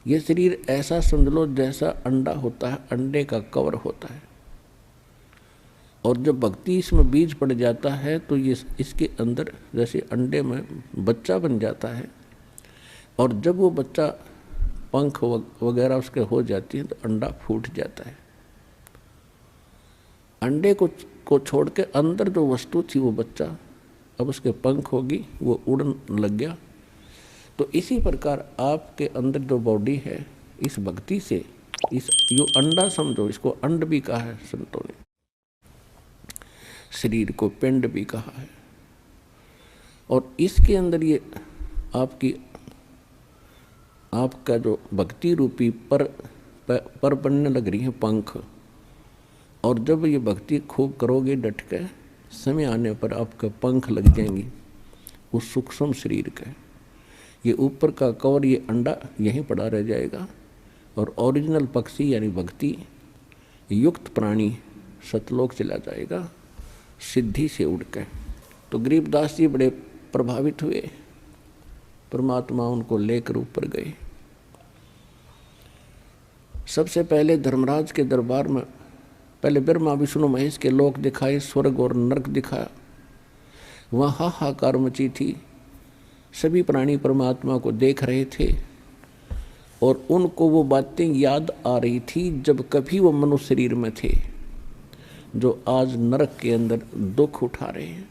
ये शरीर ऐसा समझ लो जैसा अंडा होता है, अंडे का कवर होता है, और जब भक्ति इसमें बीज पड़ जाता है तो ये इसके अंदर जैसे अंडे में बच्चा बन जाता है, और जब वो बच्चा पंख वगैरह उसके हो जाती है तो अंडा फूट जाता है। अंडे को छोड़ के अंदर जो वस्तु थी वो बच्चा, अब उसके पंख होगी, वो उड़न लग गया। तो इसी प्रकार आपके अंदर जो बॉडी है, इस भक्ति से इस यो अंडा समझो, इसको अंड भी कहा है संतों ने, शरीर को पिंड भी कहा है, और इसके अंदर ये आपका जो भक्ति रूपी पर बनने लग रही है पंख, और जब ये भक्ति खूब करोगे डट के, समय आने पर आपके पंख लग जाएंगी उस सूक्ष्म शरीर के। ये ऊपर का कवर, ये अंडा यहीं पड़ा रह जाएगा, और ओरिजिनल पक्षी यानी भक्ति युक्त प्राणी सतलोक चला जाएगा सिद्धि से उड़ के। तो गरीबदास जी बड़े प्रभावित हुए, परमात्मा उनको लेकर ऊपर गए। सबसे पहले धर्मराज के दरबार में पहले ब्रह्मा विष्णु महेश के लोक दिखाए, स्वर्ग और नरक दिखाया। वहाँ हाहाकार मची थी, सभी प्राणी परमात्मा को देख रहे थे, और उनको वो बातें याद आ रही थी जब कभी वो मनुष्य शरीर में थे, जो आज नरक के अंदर दुख उठा रहे हैं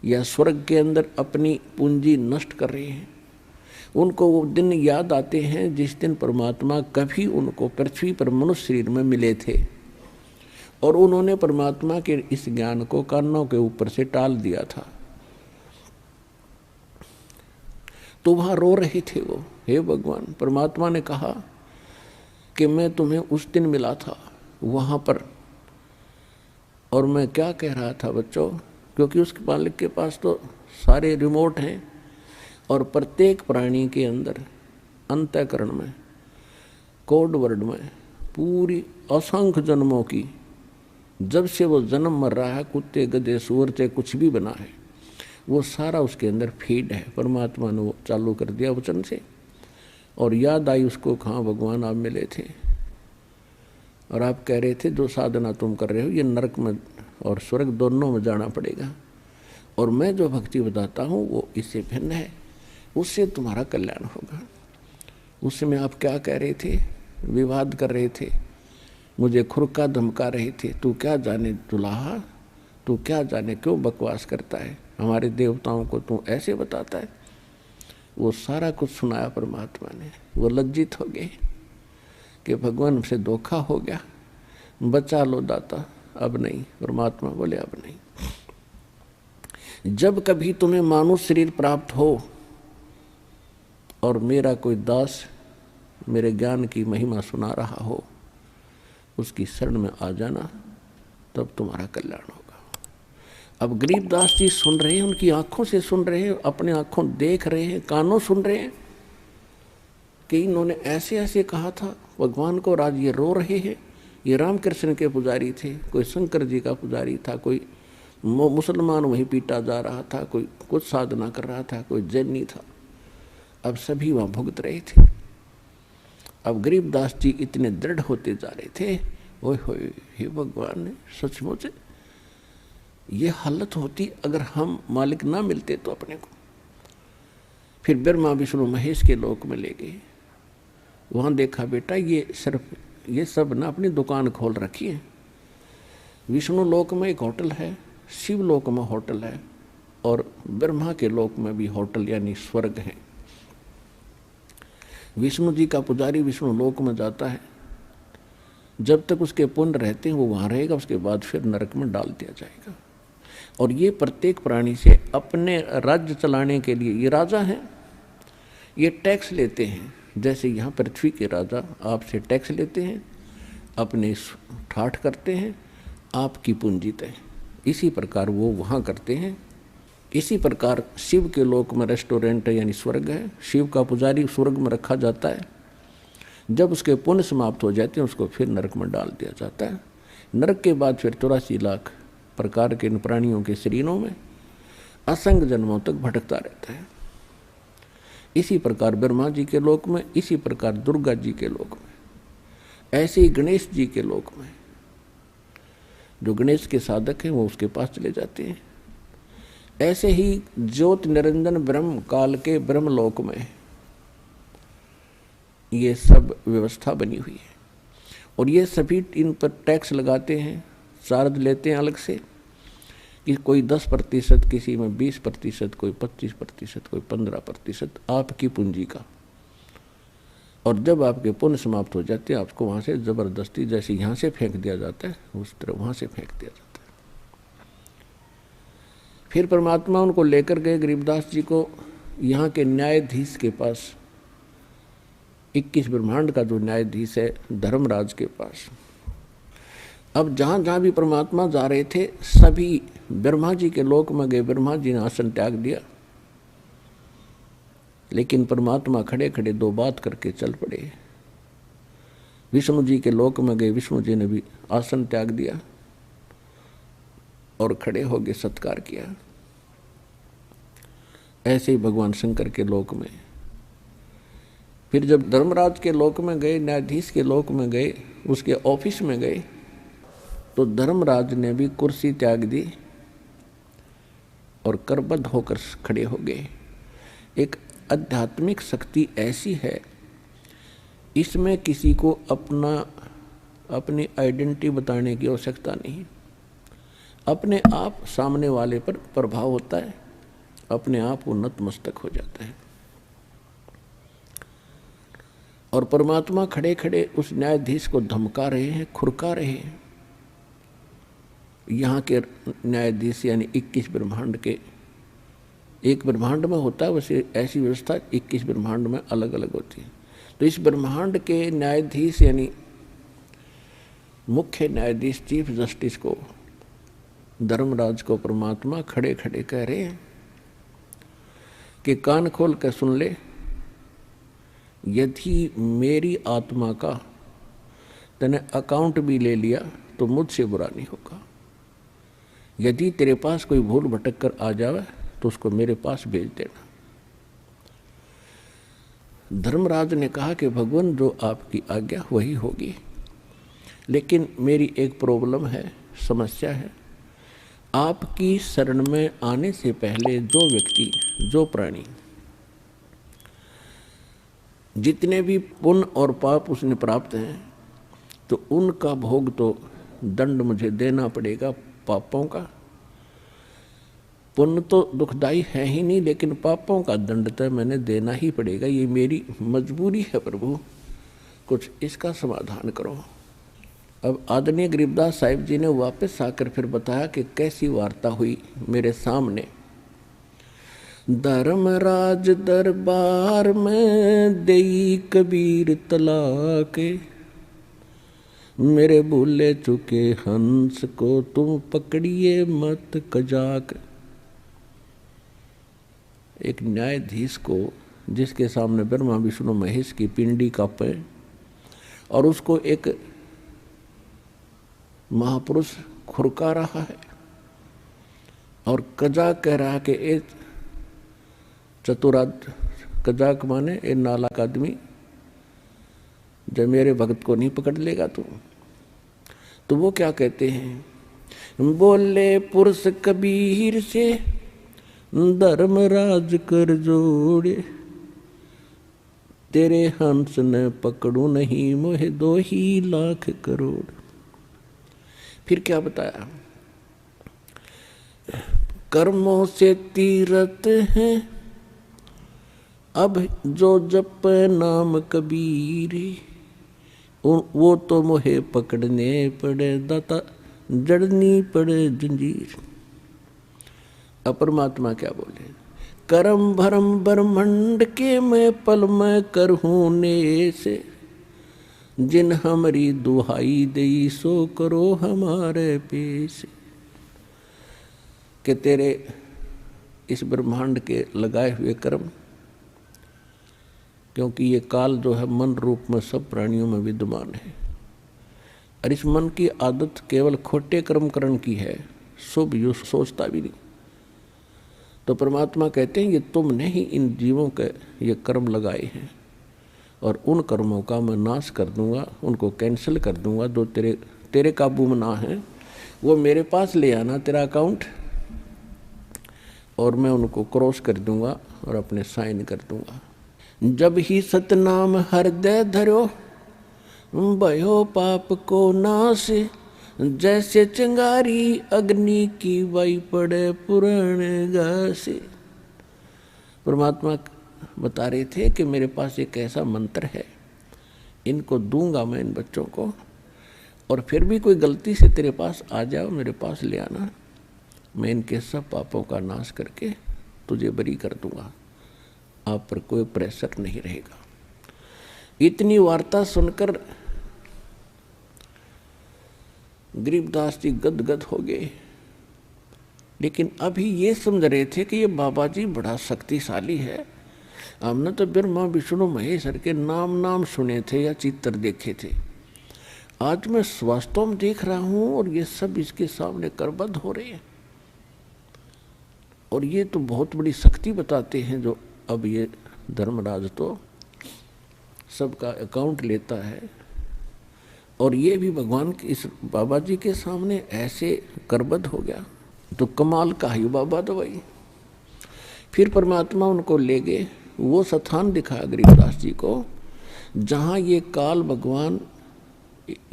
या स्वर्ग के अंदर अपनी पूंजी नष्ट कर रहे हैं। उनको वो दिन याद आते हैं जिस दिन परमात्मा कभी उनको पृथ्वी पर मनुष्य शरीर में मिले थे, और उन्होंने परमात्मा के इस ज्ञान को कानों के ऊपर से टाल दिया था। तो वहाँ रो रहे थे वो, हे भगवान, परमात्मा ने कहा कि मैं तुम्हें उस दिन मिला था वहाँ पर, और मैं क्या कह रहा था बच्चों, क्योंकि उसके मालिक के पास तो सारे रिमोट हैं, और प्रत्येक प्राणी के अंदर अंतःकरण में कोड वर्ड में पूरी असंख्य जन्मों की, जब से वो जन्म मर रहा है, कुत्ते गधे सूअर से कुछ भी बना है, वो सारा उसके अंदर फीड है। परमात्मा ने वो चालू कर दिया वचन से, और याद आई उसको, कहाँ भगवान आप मिले थे और आप कह रहे थे जो साधना तुम कर रहे हो ये नरक में और स्वर्ग दोनों में जाना पड़ेगा, और मैं जो भक्ति बताता हूँ वो इससे भिन्न है, उससे तुम्हारा कल्याण होगा। उस समय आप क्या कह रहे थे, विवाद कर रहे थे, मुझे खुरका धमका रहे थे, तू क्या जाने दुल्हा, तू क्या जाने क्यों बकवास करता है, हमारे देवताओं को तू ऐसे बताता है। वो सारा कुछ सुनाया परमात्मा ने। वो लज्जित हो गए कि भगवान से धोखा हो गया, बचा लो दाता, अब नहीं। परमात्मा बोले अब नहीं। जब कभी तुम्हें मानुष शरीर प्राप्त हो और मेरा कोई दास मेरे ज्ञान की महिमा सुना रहा हो, उसकी शरण में आ जाना, तब तुम्हारा कल्याण होगा। अब गरीबदास जी सुन रहे हैं, उनकी आंखों से सुन रहे हैं, अपने आंखों देख रहे हैं, कानों सुन रहे हैं कि इन्होंने ऐसे ऐसे कहा था भगवान को, और आज ये रो रहे हैं। ये रामकृष्ण के पुजारी थे, कोई शंकर जी का पुजारी था, कोई मुसलमान वहीं पीटा जा रहा था, कोई कुछ साधना कर रहा था, कोई जैनी था। अब सभी वहाँ भुगत रहे थे। अब गरीबदास जी इतने दृढ़ होते जा रहे थे, ओए होए, हे भगवान ने सचमुच ये हालत होती अगर हम मालिक ना मिलते तो अपने को। फिर ब्रह्मा विष्णु महेश के लोक में ले गए। वहाँ देखा बेटा ये सब ना अपनी दुकान खोल रखी है। विष्णु लोक में एक होटल है, शिव लोक में होटल है, और ब्रह्मा के लोक में भी होटल यानी स्वर्ग है। विष्णु जी का पुजारी विष्णु लोक में जाता है, जब तक उसके पुण्य रहते हैं वो वहाँ रहेगा, उसके बाद फिर नरक में डाल दिया जाएगा। और ये प्रत्येक प्राणी से अपने राज्य चलाने के लिए, ये राजा हैं, ये टैक्स लेते हैं। जैसे यहाँ पृथ्वी के राजा आपसे टैक्स लेते हैं, अपने ठाठ करते हैं, आपकी पूंजी तय। इसी प्रकार वो वहाँ करते हैं। इसी प्रकार शिव के लोक में रेस्टोरेंट है यानी स्वर्ग है, शिव का पुजारी स्वर्ग में रखा जाता है। जब उसके पुण्य समाप्त हो जाते हैं उसको फिर नरक में डाल दिया जाता है। नरक के बाद फिर 84 लाख प्रकार के इन प्राणियों के शरीरों में असंग जन्मों तक भटकता रहता है। इसी प्रकार ब्रह्मा जी के लोक में, इसी प्रकार दुर्गा जी के लोक में, ऐसे ही गणेश जी के लोक में जो गणेश के साधक हैं वो उसके पास चले जाते हैं। ऐसे ही ज्योत निरंजन ब्रह्म काल के ब्रह्मलोक में ये सब व्यवस्था बनी हुई है। और ये सभी इन पर टैक्स लगाते हैं, चार्ज लेते हैं अलग से, कि कोई 10%, किसी में 20%, कोई 25%, कोई 15% आपकी पूंजी का। और जब आपके पुण्य समाप्त हो जाते हैं आपको वहाँ से जबरदस्ती, जैसे यहाँ से फेंक दिया जाता है उस तरह वहाँ से फेंक दिया जाता है। फिर परमात्मा उनको लेकर गए गरीबदास जी को यहाँ के न्यायाधीश के पास, 21 ब्रह्मांड का जो न्यायाधीश है धर्मराज के पास। अब जहाँ जहाँ भी परमात्मा जा रहे थे सभी ब्रह्मा जी के लोक में गए। ब्रह्मा जी ने आसन त्याग दिया, लेकिन परमात्मा खड़े खड़े दो बात करके चल पड़े। विष्णु जी के लोक में गए, विष्णु जी ने भी आसन त्याग दिया और खड़े हो गए, सत्कार किया। ऐसे ही भगवान शंकर के लोक में। फिर जब धर्मराज के लोक में गए, न्यायाधीश के लोक में गए, उसके ऑफिस में गए, तो धर्मराज ने भी कुर्सी त्याग दी और करबद्ध होकर खड़े हो गए। एक आध्यात्मिक शक्ति ऐसी है, इसमें किसी को अपनी आइडेंटिटी बताने की आवश्यकता नहीं। अपने आप सामने वाले पर प्रभाव होता है, अपने आप वो नतमस्तक हो जाता है। और परमात्मा खड़े खड़े उस न्यायाधीश को धमका रहे हैं, खुरका रहे हैं। यहाँ के न्यायाधीश यानी 21 ब्रह्मांड के, एक ब्रह्मांड में होता है वैसे ऐसी व्यवस्था 21 ब्रह्मांड में अलग अलग होती है। तो इस ब्रह्मांड के न्यायाधीश यानी मुख्य न्यायाधीश चीफ जस्टिस को, धर्मराज को परमात्मा खड़े खड़े कह रहे हैं कि कान खोल कर सुन ले, यदि मेरी आत्मा का तूने अकाउंट भी ले लिया तो मुझसे बुरा नहीं होगा। यदि तेरे पास कोई भूल भटक कर आ जावे तो उसको मेरे पास भेज देना। धर्मराज ने कहा कि भगवान जो आपकी आज्ञा वही होगी, लेकिन मेरी एक प्रॉब्लम है, समस्या है। आपकी शरण में आने से पहले जो व्यक्ति, जो प्राणी जितने भी पुण्य और पाप उसने प्राप्त हैं, तो उनका भोग तो दंड मुझे देना पड़ेगा पापों का। पुण्य तो दुखदाई है ही नहीं, लेकिन पापों का दंड तो मैंने देना ही पड़ेगा, ये मेरी मजबूरी है प्रभु, कुछ इसका समाधान करो। अब आदरणीय गरीबदास साहिब जी ने वापस आकर फिर बताया कि कैसी वार्ता हुई मेरे सामने। धर्मराज दरबार में देई कबीर तलाके, मेरे भूले चुके हंस को तुम पकड़िए मत कजाक। एक न्यायाधीश को जिसके सामने ब्रह्मा विष्णु महेश की पिंडी कांपे और उसको एक महापुरुष खुरका रहा है और कजाक कह रहा है कि ए चतुराद, कजाक माने ए नालायक आदमी, जब मेरे भक्त को नहीं पकड़ लेगा तो वो क्या कहते हैं, बोले पुरुष कबीर से धर्मराज कर जोड़े, तेरे हंस न पकड़ू नहीं मोहे 2 ही लाख करोड़। फिर क्या बताया, कर्मों से तीरथ हैं अब जो जप नाम कबीर, वो तो मोहे पकड़ने पड़े दाता, जड़नी पड़े जंजीर। अपरमात्मा क्या बोले, करम भरम ब्रह्मंड के मैं पल में करहूँ ने से, जिन हमारी दुहाई दई सो करो हमारे पेश। कि तेरे इस ब्रह्मांड के लगाए हुए कर्म, क्योंकि ये काल जो है मन रूप में सब प्राणियों में विद्यमान है, और इस मन की आदत केवल खोटे कर्म करण की है, शुभ यो सोचता भी नहीं। तो परमात्मा कहते हैं ये तुमने ही इन जीवों के ये कर्म लगाए हैं और उन कर्मों का मैं नाश कर दूंगा, उनको कैंसिल कर दूंगा। जो तेरे काबू में ना है वो मेरे पास ले आना तेरा अकाउंट, और मैं उनको क्रॉस कर दूंगा और अपने साइन कर दूंगा। जब ही सतनाम हृदय धरो भयो पाप को नाश, जैसे चिंगारी अग्नि की वाई पड़े पुराने घासे। परमात्मा बता रहे थे कि मेरे पास एक ऐसा मंत्र है, इनको दूंगा मैं इन बच्चों को, और फिर भी कोई गलती से तेरे पास आ जाओ, मेरे पास ले आना, मैं इनके सब पापों का नाश करके तुझे बरी कर दूंगा, आप पर कोई प्रेशर नहीं रहेगा। इतनी वार्ता सुनकर गरीबदास जी गदगद हो गए, लेकिन अभी ये समझ रहे थे कि ये बाबा जी बड़ा शक्तिशाली है। हमने तो ब्रह्मा विष्णु महेश्वर के नाम सुने थे या चित्र देखे थे, आज मैं वास्तव में देख रहा हूं और ये सब इसके सामने करबद्ध हो रहे हैं। और ये तो बहुत बड़ी शक्ति बताते हैं जो अब ये धर्मराज तो सबका अकाउंट लेता है, और ये भी भगवान के इस बाबा जी के सामने ऐसे करबद्ध हो गया, तो कमाल का ही बाबा तो भाई। फिर परमात्मा उनको ले गए, वो स्थान दिखाया गरीबदास जी को जहाँ ये काल भगवान,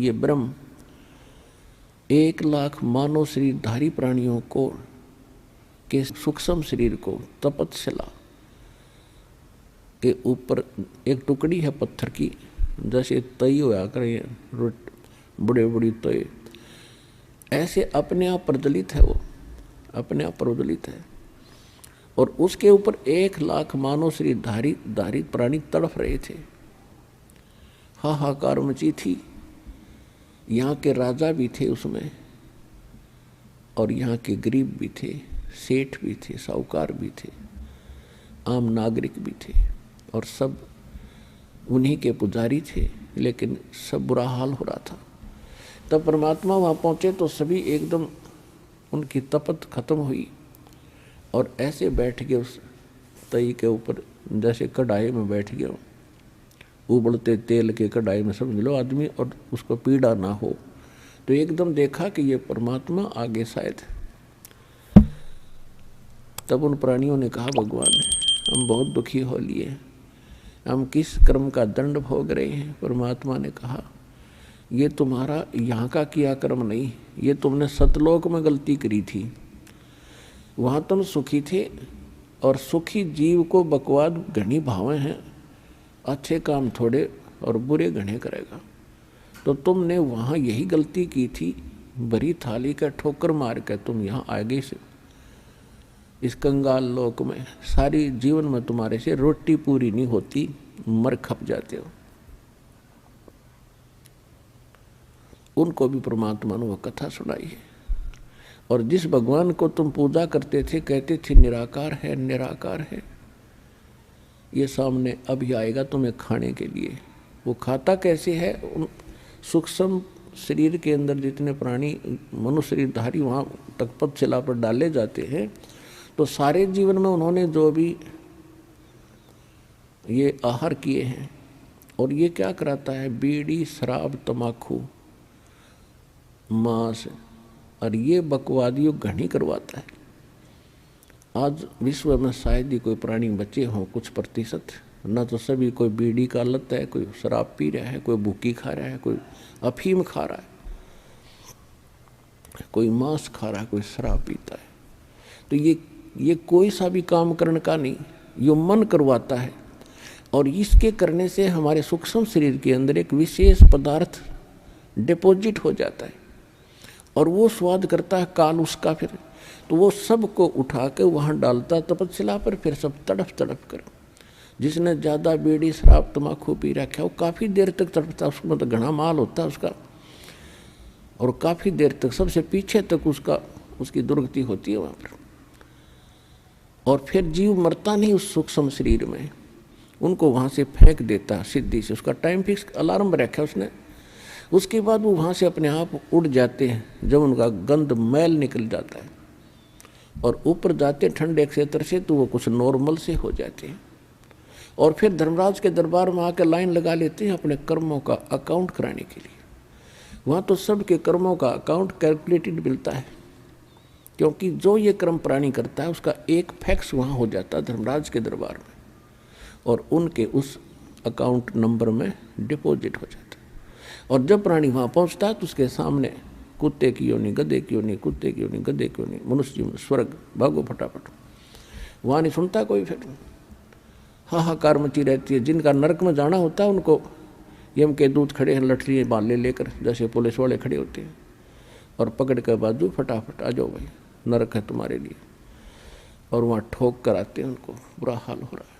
ये ब्रह्म 1,00,000 मानव शरीरधारी प्राणियों को के सूक्ष्म शरीर को तपतशिला के ऊपर एक टुकड़ी है पत्थर की, जैसे तई होया करे बड़े बड़ी तय, ऐसे अपने आप प्रज्वलित है, वो अपने आप प्रज्वलित है, और उसके ऊपर 1,00,000 मानव शरीरधारी प्राणी तड़फ रहे थे। हाहाकार मची थी। यहाँ के राजा भी थे उसमें, और यहाँ के गरीब भी थे, सेठ भी थे, साहूकार भी थे, आम नागरिक भी थे, और सब उन्हीं के पुजारी थे, लेकिन सब बुरा हाल हो रहा था। तब परमात्मा वहाँ पहुँचे तो सभी एकदम उनकी तपत खत्म हुई, और ऐसे बैठ गए उस तई के ऊपर जैसे कढ़ाई में बैठ गए, उबलते तेल के कढ़ाई में समझ लो आदमी, और उसको पीड़ा ना हो। तो एकदम देखा कि ये परमात्मा आगे शायद। तब उन प्राणियों ने कहा भगवान हम बहुत दुखी हो लिए, हम किस कर्म का दंड भोग रहे हैं। परमात्मा ने कहा ये तुम्हारा यहाँ का किया कर्म नहीं, ये तुमने सतलोक में गलती करी थी, वहाँ तुम सुखी थे, और सुखी जीव को बकवाद घनी भावें हैं, अच्छे काम थोड़े और बुरे घने करेगा। तो तुमने वहाँ यही गलती की थी, भरी थाली का ठोकर मार कर तुम यहाँ आगे से इस कंगाल लोक में सारी जीवन में तुम्हारे से रोटी पूरी नहीं होती, मर खप जाते हो। उनको भी परमात्मा ने वह कथा सुनाई है। और जिस भगवान को तुम पूजा करते थे, कहते थे निराकार है निराकार है, ये सामने अभी आएगा तुम्हें खाने के लिए। वो खाता कैसे है? उन सूक्ष्म शरीर के अंदर जितने प्राणी मनुष्य शरीरधारी वहाँ तपतशिला पर डाले जाते हैं, तो सारे जीवन में उन्होंने जो भी ये आहार किए हैं, और ये क्या कराता है? बीड़ी, शराब, तमाकू, मांस, और ये बकवादियों घनी करवाता है। आज विश्व में शायद ही कोई प्राणी बचे हों, कुछ प्रतिशत, न तो सभी, कोई बीड़ी का लत है, कोई शराब पी रहा है, कोई भूकी खा रहा है, कोई अफीम खा रहा है, कोई मांस खा रहा है, कोई शराब पीता है। तो ये कोई सा भी काम करने का नहीं, ये मन करवाता है। और इसके करने से हमारे सूक्ष्म शरीर के अंदर एक विशेष पदार्थ डिपॉजिट हो जाता है, और वो स्वाद करता है काल उसका। फिर तो वो सबको उठा के वहाँ डालता तपतशिला पर, फिर सब तड़फ तड़फ कर। जिसने ज़्यादा बीड़ी शराब तम्बाकू पी रखा है वो काफ़ी देर तक तड़पता, उसको मतलब घना माल होता है उसका, और काफ़ी देर तक सबसे पीछे तक उसकी दुर्गति होती है वहाँ पर। और फिर जीव मरता नहीं उस सूक्ष्म शरीर में, उनको वहाँ से फेंक देता सिद्धि से। उसका टाइम फिक्स अलार्म रखा उसने, उसके बाद वो वहाँ से अपने आप उड़ जाते हैं। जब उनका गंध मैल निकल जाता है, और ऊपर जाते ठंडे क्षेत्र से तो वो कुछ नॉर्मल से हो जाते हैं, और फिर धर्मराज के दरबार में आकर लाइन लगा लेते हैं अपने कर्मों का अकाउंट कराने के लिए। वहाँ तो सबके कर्मों का अकाउंट कैलकुलेटेड मिलता है, क्योंकि जो ये कर्म प्राणी करता है उसका एक फैक्स वहाँ हो जाता है धर्मराज के दरबार में, और उनके उस अकाउंट नंबर में डिपॉजिट हो जाता है। और जब प्राणी वहाँ पहुँचता है तो उसके सामने कुत्ते की योनि, गधे की योनि, कुत्ते की योनि, गधे की योनि, मनुष्य जीवन, स्वर्ग, भागो फटाफट। वहाँ नहीं सुनता कोई, फिर हाहाकार मची रहती है। जिनका नरक में जाना होता है उनको यम के दूत खड़े हैं लठड़ी बाले लेकर, जैसे पुलिस वाले खड़े होते हैं, और पकड़ कर बाजू फटाफट आ जाओ भाई, नरक है तुम्हारे लिए। और वहाँ ठोक कर आते हैं, उनको बुरा हाल हो रहा है।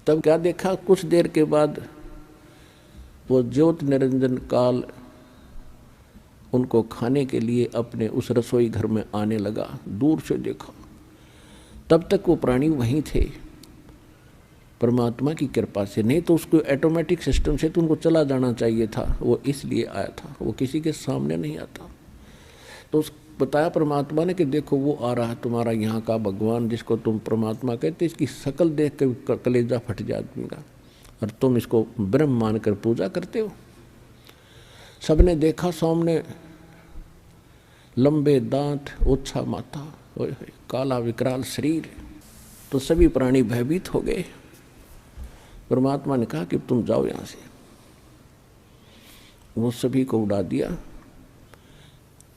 तब क्या देखा, कुछ देर के बाद वो ज्योत निरंजन काल उनको खाने के लिए अपने उस रसोई घर में आने लगा। दूर से देखा, तब तक वो प्राणी वहीं थे परमात्मा की कृपा से, नहीं तो उसको ऑटोमेटिक सिस्टम से तो उनको चला जाना चाहिए था। वो इसलिए आया था, वो किसी के सामने नहीं आता। तो उस बताया परमात्मा ने कि देखो वो आ रहा है तुम्हारा यहाँ का भगवान, जिसको तुम परमात्मा कहते, इसकी शकल देख कर कलेजा फट जाए आदमी का, और तुम इसको ब्रह्म मानकर पूजा करते हो। सबने देखा सामने लंबे दांत, ओछा माथा, काला विकराल शरीर, तो सभी प्राणी भयभीत हो गए। परमात्मा ने कहा कि तुम जाओ यहाँ से। वो सभी को उड़ा दिया,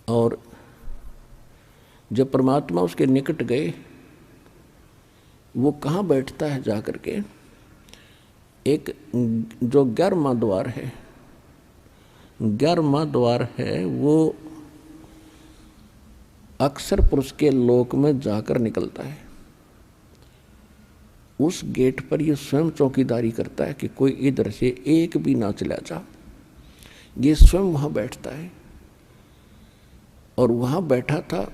और जब परमात्मा उसके निकट गए, वो कहाँ बैठता है जाकर के, एक जो 11वां द्वार है, 11वां द्वार है, वो अक्सर पुरुष के लोक में जाकर निकलता है। उस गेट पर ये स्वयं चौकीदारी करता है कि कोई इधर से एक भी ना चला जा। ये स्वयं वहाँ बैठता है, और वहाँ बैठा था,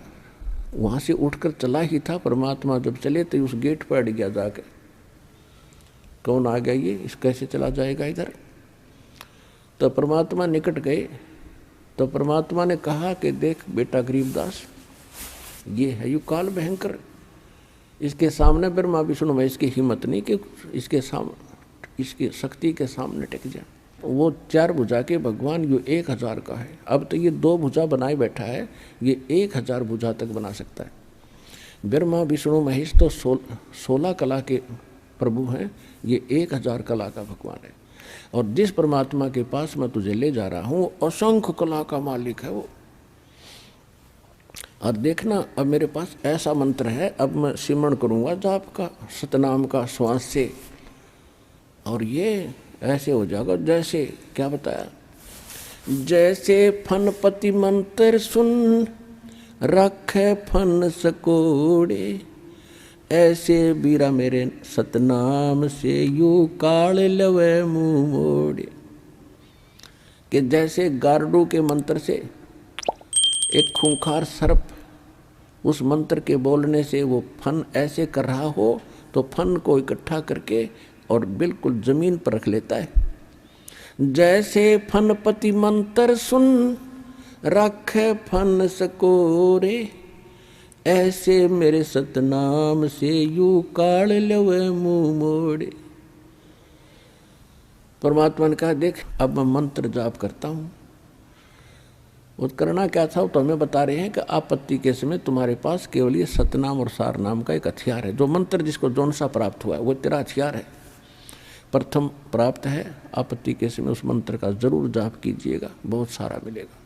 वहाँ से उठकर चला ही था। परमात्मा जब चले तो उस गेट पर अड़ गया जाकर, कौन आ गया ये, इस कैसे चला जाएगा इधर। तो परमात्मा निकट गए, तो परमात्मा ने कहा कि देख बेटा गरीबदास, ये है यू काल भयंकर, इसके सामने ब्रह्मा विष्णु में इसकी हिम्मत नहीं कि इसके सामने, इसकी शक्ति के सामने टिक जाए। वो 4 भुजा के भगवान यो 1000 का है। अब तो ये 2 भुजा बनाए बैठा है, ये 1000 भुजा तक बना सकता है। ब्रह्मा विष्णु महेश तो 16 कला के प्रभु हैं, ये 1000 कला का भगवान है। और जिस परमात्मा के पास मैं तुझे ले जा रहा हूँ, असंख्य कला का मालिक है वो। और देखना, अब मेरे पास ऐसा मंत्र है, अब मैं सिमरण करूँगा जाप का, सतनाम का, श्वास से, और ये ऐसे हो जाएगा जैसे, क्या बताया, जैसे फनपति मंत्र सुन रखे फन सकोड़े, ऐसे बीरा मेरे सतनाम से यू काल लवे मुँह मोड़े। कि जैसे गारडू के मंत्र से एक खूंखार सर्प उस मंत्र के बोलने से वो फन ऐसे कर रहा हो, तो फन को इकट्ठा करके और बिल्कुल जमीन पर रख लेता है। जैसे फनपति मंत्र सुन रखे फन सकोरे, ऐसे मेरे सतनाम से यू काल लवे मुँह मोड़े। परमात्मा ने कहा देख, अब मैं मंत्र जाप करता हूँ। वो करना क्या था, तो हमें बता रहे हैं कि आपत्ति के समय तुम्हारे पास केवल ये सतनाम और सार नाम का एक हथियार है। जो मंत्र जिसको जौन सा प्राप्त हुआ है वो तेरा हथियार है, प्रथम प्राप्त है। आपत्ति के समय उस मंत्र का जरूर जाप कीजिएगा, बहुत सारा मिलेगा।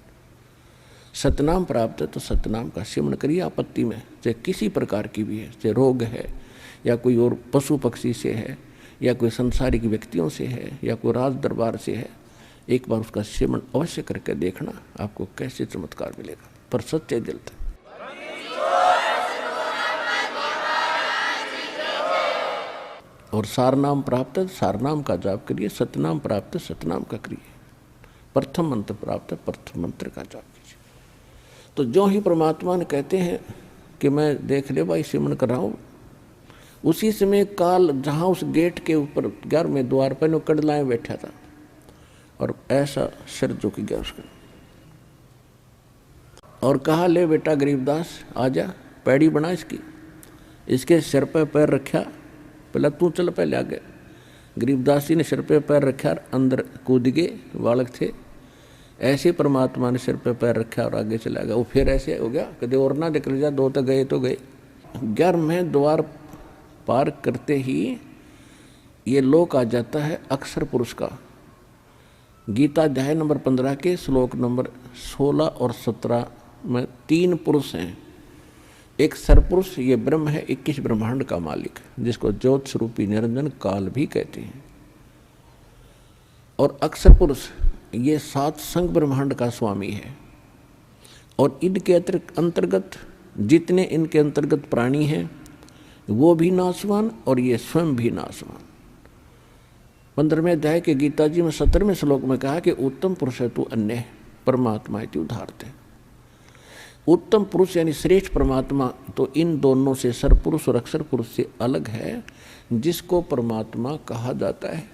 सतनाम प्राप्त है तो सतनाम का सिमरण करिए आपत्ति में, चाहे किसी प्रकार की भी है, चाहे रोग है या कोई और पशु पक्षी से है या कोई संसारिक व्यक्तियों से है या कोई राज दरबार से है। एक बार उसका सिमरण अवश्य करके देखना, आपको कैसे चमत्कार मिलेगा, पर सच्चे दिल से। और सारनाम प्राप्त है, सारनाम का जाप करिए। सतनाम प्राप्त है, सतनाम का करिए। प्रथम मंत्र प्राप्त है, प्रथम मंत्र का जाप कीजिए। तो जो ही परमात्मा ने कहते हैं कि मैं देख ले भाई सिमरण कर रहा हूँ, उसी समय काल जहाँ उस गेट के ऊपर 11वें द्वार पर वो कड़लाए बैठा था और ऐसा सिर झुक गया उसका। और कहा, ले बेटा गरीबदास आजा, पैड़ी बना इसकी। इसके सिर पे पैर रखा, पहले तू चल पहले आगे। गरीबदास जी ने सिर पे पैर रखा और अंदर कूद गए, बालक थे। ऐसे परमात्मा ने सिर पे पैर रखा और आगे चला गया। वो फिर ऐसे हो गया, कदे और ना निकल जा, दो तो गए तो गए। 11वें द्वार पार करते ही ये लोक आ जाता है अक्षर पुरुष का। गीता अध्याय नंबर 15 के श्लोक नंबर 16 और 17 में 3 पुरुष हैं। एक सरपुरुष, ये ब्रह्म है, 21 ब्रह्मांड का मालिक, जिसको ज्योत स्वरूपी निरंजन काल भी कहते हैं। और अक्षर पुरुष ये 7 संग ब्रह्मांड का स्वामी है। और इनके अंतर्गत जितने इनके अंतर्गत प्राणी हैं वो भी नाशवान और ये स्वयं भी नाशवान। 15वें अध्याय के गीता जी में 17वें श्लोक में कहा कि उत्तम पुरुष है तू अन्य परमात्मा है तू उदाहरते। उत्तम पुरुष यानी श्रेष्ठ परमात्मा तो इन दोनों से सरपुरुष और अक्षर पुरुष से अलग है, जिसको परमात्मा कहा जाता है।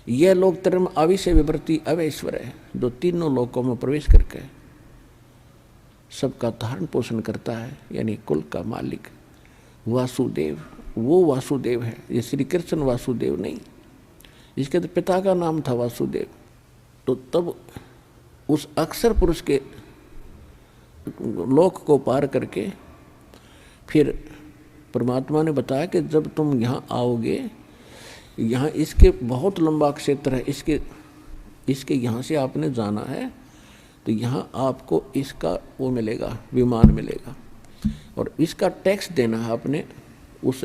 यह लोक धर्म अविषय विवृत्ति अवैश्वर है, जो तीनों लोकों में प्रवेश करके सबका धारण पोषण करता है, यानी कुल का मालिक वासुदेव। वो वासुदेव है, ये श्री कृष्ण वासुदेव नहीं। इसके तो पिता का नाम था वासुदेव। तो तब उस अक्षर पुरुष के लोक को पार करके फिर परमात्मा ने बताया कि जब तुम यहाँ आओगे, यहाँ इसके बहुत लंबा क्षेत्र है, इसके यहाँ से आपने जाना है तो यहाँ आपको इसका वो मिलेगा, विमान मिलेगा। और इसका टैक्स देना है आपने। उस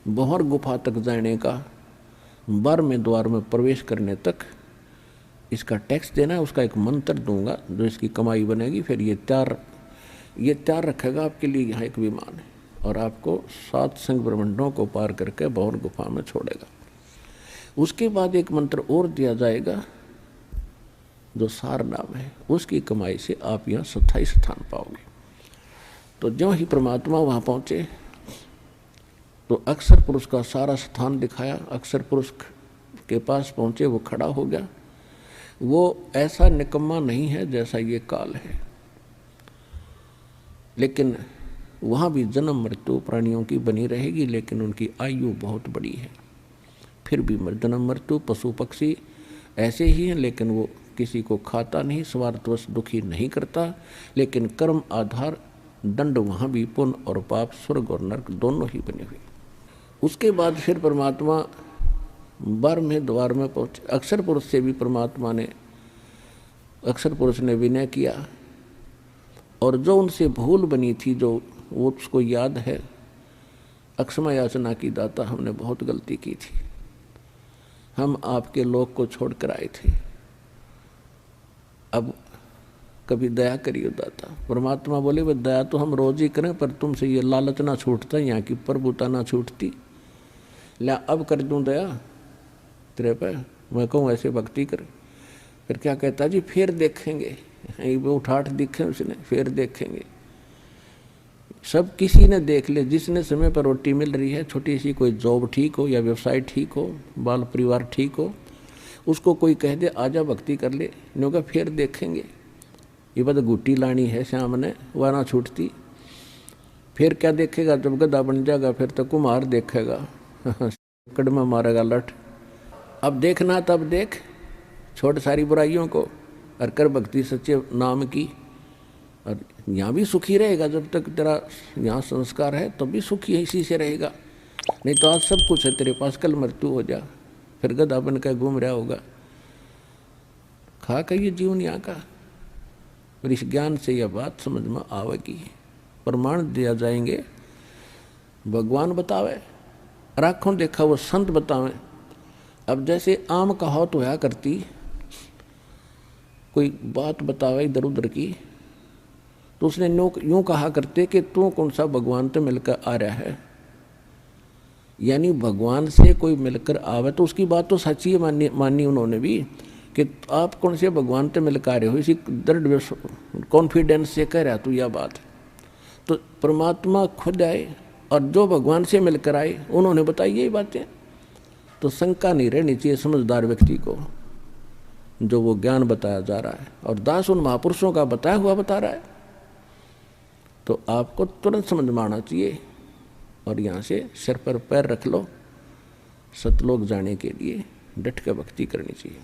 बहर गुफा तक जाने का, 12वें द्वार में प्रवेश करने तक इसका टैक्स देना है। उसका एक मंत्र दूंगा जो इसकी कमाई बनेगी। फिर ये तैयार रखेगा आपके लिए यहाँ एक विमान है और आपको 7 संग ब्रह्मांडों को पार करके बहर गुफा में छोड़ेगा। उसके बाद एक मंत्र और दिया जाएगा जो सार नाम है, उसकी कमाई से आप यहाँ 27 स्थान पाओगे। तो ज्यों ही परमात्मा वहाँ पहुँचे तो अक्षर पुरुष का सारा स्थान दिखाया। अक्षर पुरुष के पास पहुँचे, वो खड़ा हो गया। वो ऐसा निकम्मा नहीं है जैसा ये काल है, लेकिन वहाँ भी जन्म मृत्यु प्राणियों की बनी रहेगी, लेकिन उनकी आयु बहुत बड़ी है। फिर भी जन्म मृत्यु पशु पक्षी ऐसे ही हैं, लेकिन वो किसी को खाता नहीं, स्वार्थवश दुखी नहीं करता। लेकिन कर्म आधार दंड वहाँ भी पुण्य और पाप, स्वर्ग और नरक दोनों ही बने हुए। उसके बाद फिर परमात्मा 12वें द्वार में पहुँचे। अक्षर पुरुष से भी परमात्मा ने, अक्षर पुरुष ने विनय किया और जो उनसे भूल बनी थी, जो वो उसको याद है, अक्षमा याचना की दाता हमने बहुत गलती की थी, हम आपके लोक को छोड़कर आए थे, अब कभी दया करिए दाता। परमात्मा बोले वह दया तो हम रोज ही करें, पर तुमसे ये लालच ना छूटता, यहाँ की प्रभुता ना छूटती, ला अब कर दूं दया तेरे पे। मैं कहूँ ऐसे भक्ति कर। फिर क्या कहता जी, फिर देखेंगे, वो उठाठ दिखे उसने, फिर देखेंगे। सब किसी ने देख ले, जिसने समय पर रोटी मिल रही है, छोटी सी कोई जॉब ठीक हो या व्यवसाय ठीक हो, बाल परिवार ठीक हो, उसको कोई कह दे आजा भक्ति कर ले, नहीं होगा फिर देखेंगे। ये बात गुट्टी लानी है श्याम ने, वह ना छूटती। फिर क्या देखेगा, जब गधा बन जाएगा फिर तो कुम्हार देखेगा, कड़मा मारेगा लठ। अब देखना तब देख, छोड़ सारी बुराइयों को और कर भक्ति सच्चे नाम की। और यहाँ भी सुखी रहेगा, जब तक तेरा यहाँ संस्कार है तब भी सुखी इसी से रहेगा। नहीं तो आज सब कुछ है तेरे पास, कल मृत्यु हो जा, फिर गधा बन कर घूम रहा होगा। खा का ये जीवन यहाँ का। और इस ज्ञान से यह बात समझ में आवेगी। प्रमाण दिया जाएंगे, भगवान बतावे, राखों देखा वो संत बतावे। अब जैसे आम कहो तो होया करती, कोई बात बतावे इधर उधर की, तो उसने यूँ कहा करते कि तू कौन सा भगवान तो मिलकर आ रहा है। यानी भगवान से कोई मिलकर आवे तो उसकी बात तो सच्ची है, मानी उन्होंने भी, कि आप कौन से भगवान से मिलकर आ रहे हो, इसी दृढ़ कॉन्फिडेंस से कह रहा तू यह बात। तो परमात्मा खुद आए और जो भगवान से मिलकर आए उन्होंने बताई यही बातें। तो शंका नहीं रहनी चाहिए समझदार व्यक्ति को। जो वो ज्ञान बताया जा रहा है, और दास उन महापुरुषों का बताया हुआ बता रहा है, तो आपको तुरंत समझ में आना चाहिए और यहाँ से सिर पर पैर रख लो, सतलोक जाने के लिए डट के भक्ति करनी चाहिए।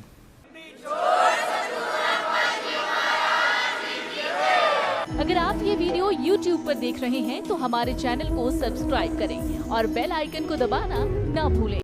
अगर आप ये वीडियो YouTube पर देख रहे हैं तो हमारे चैनल को सब्सक्राइब करें और बेल आइकन को दबाना ना भूलें।